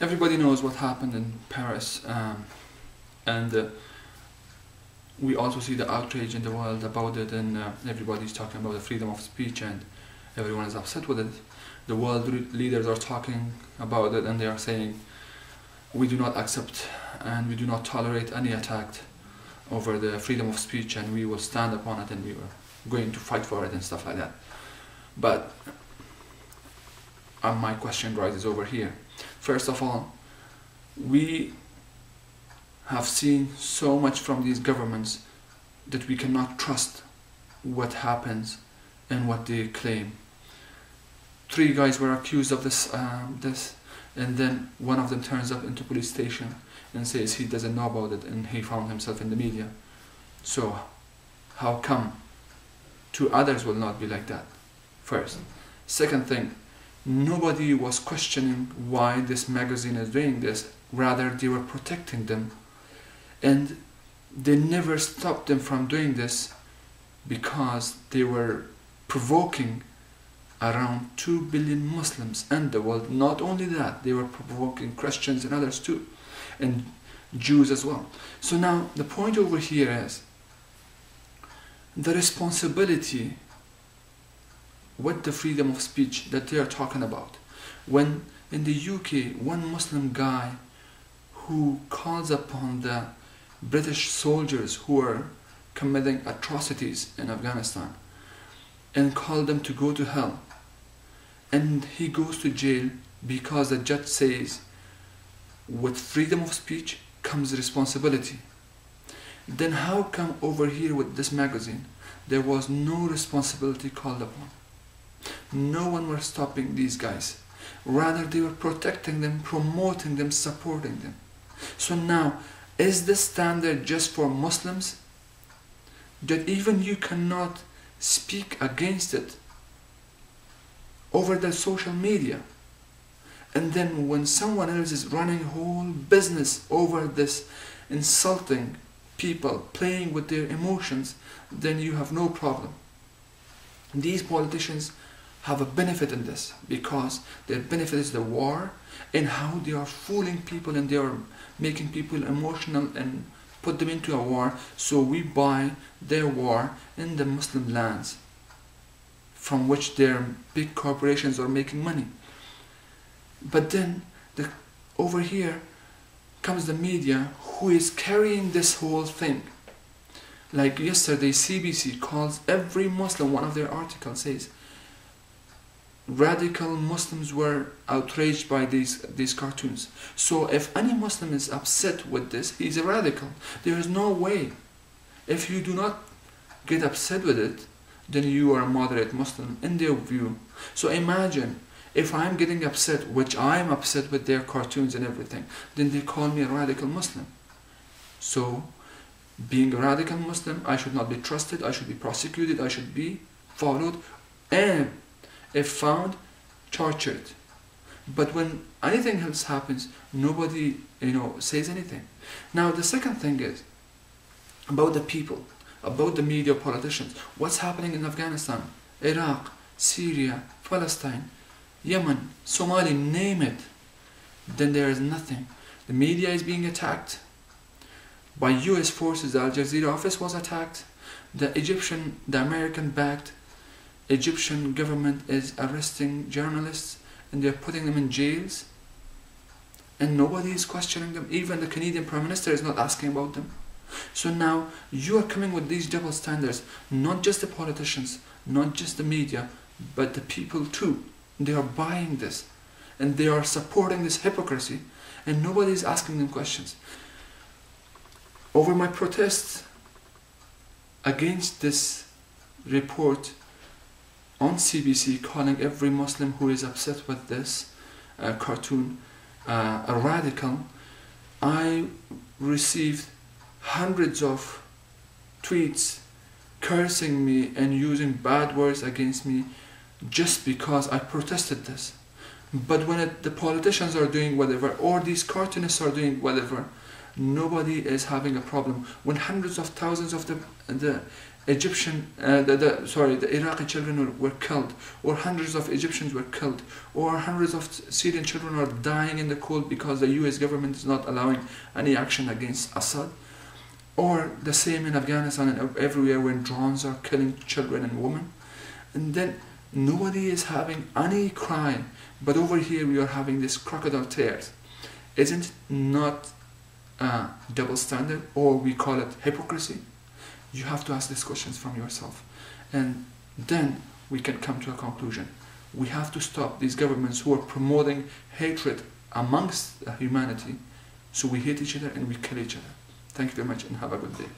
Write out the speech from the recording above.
Everybody knows what happened in Paris, and we also see the outrage in the world about it, and everybody's talking about the freedom of speech, and everyone is upset with it. The world leaders are talking about it, and they are saying, we do not accept and we do not tolerate any attack over the freedom of speech, and we will stand upon it, and we are going to fight for it and stuff like that. But my question rises over here. First of all, we have seen so much from these governments that we cannot trust what happens and what they claim. 3 guys were accused of this, and then one of them turns up into police station and says he doesn't know about it, and he found himself in the media. So how come 2 others will not be like that? First. Second thing, nobody was questioning why this magazine is doing this. Rather, they were protecting them, and they never stopped them from doing this because they were provoking around 2 billion Muslims in the world. Not only that, they were provoking Christians and others too, and Jews as well. So now the point over here is the responsibility with the freedom of speech that they are talking about. When in the UK, one Muslim guy who calls upon the British soldiers who are committing atrocities in Afghanistan and call them to go to hell, and he goes to jail because the judge says with freedom of speech comes responsibility. Then how come over here with this magazine there was no responsibility called upon? No one was stopping these guys. Rather, they were protecting them, promoting them, supporting them. So now, is this standard just for Muslims? That even you cannot speak against it over the social media, and then when someone else is running a whole business over this, insulting people, playing with their emotions, then you have no problem. These politicians have a benefit in this, because their benefit is the war, and how they are fooling people, and they are making people emotional and put them into a war. So we buy their war in the Muslim lands from which their big corporations are making money. But then over here comes the media who is carrying this whole thing. Like yesterday, CBC calls every Muslim, one of their articles says, radical Muslims were outraged by these cartoons. So if any Muslim is upset with this, he's a radical. There is no way. If you do not get upset with it, then you are a moderate Muslim in their view. So imagine if I'm getting upset, which I'm upset with their cartoons and everything, then they call me a radical Muslim. So being a radical Muslim, I should not be trusted, I should be prosecuted, I should be followed, and if found, tortured. But when anything else happens, nobody says anything. Now the second thing is about the people, about the media, politicians. What's happening in Afghanistan, Iraq, Syria, Palestine, Yemen, Somalia, name it. Then there is nothing. The media is being attacked by US forces. The Al Jazeera office was attacked. The American-backed Egyptian government is arresting journalists, and they're putting them in jails, and nobody is questioning them. Even the Canadian Prime Minister is not asking about them. So now you are coming with these double standards, not just the politicians, not just the media, but the people too. They are buying this, and they are supporting this hypocrisy, and nobody is asking them questions. Over my protests against this report on CBC calling every Muslim who is upset with this cartoon a radical, I received hundreds of tweets cursing me and using bad words against me just because I protested this. But when the politicians are doing whatever, or these cartoonists are doing whatever, nobody is having a problem. When hundreds of thousands of the the Iraqi children were killed, or hundreds of Egyptians were killed, or hundreds of Syrian children are dying in the cold because the US government is not allowing any action against Assad, or the same in Afghanistan and everywhere when drones are killing children and women, and then nobody is having any crime, but over here we are having this crocodile tears. Isn't it not double standard, or we call it hypocrisy? You have to ask these questions from yourself, and then we can come to a conclusion. We have to stop these governments who are promoting hatred amongst humanity, so we hate each other and we kill each other. Thank you very much and have a good day.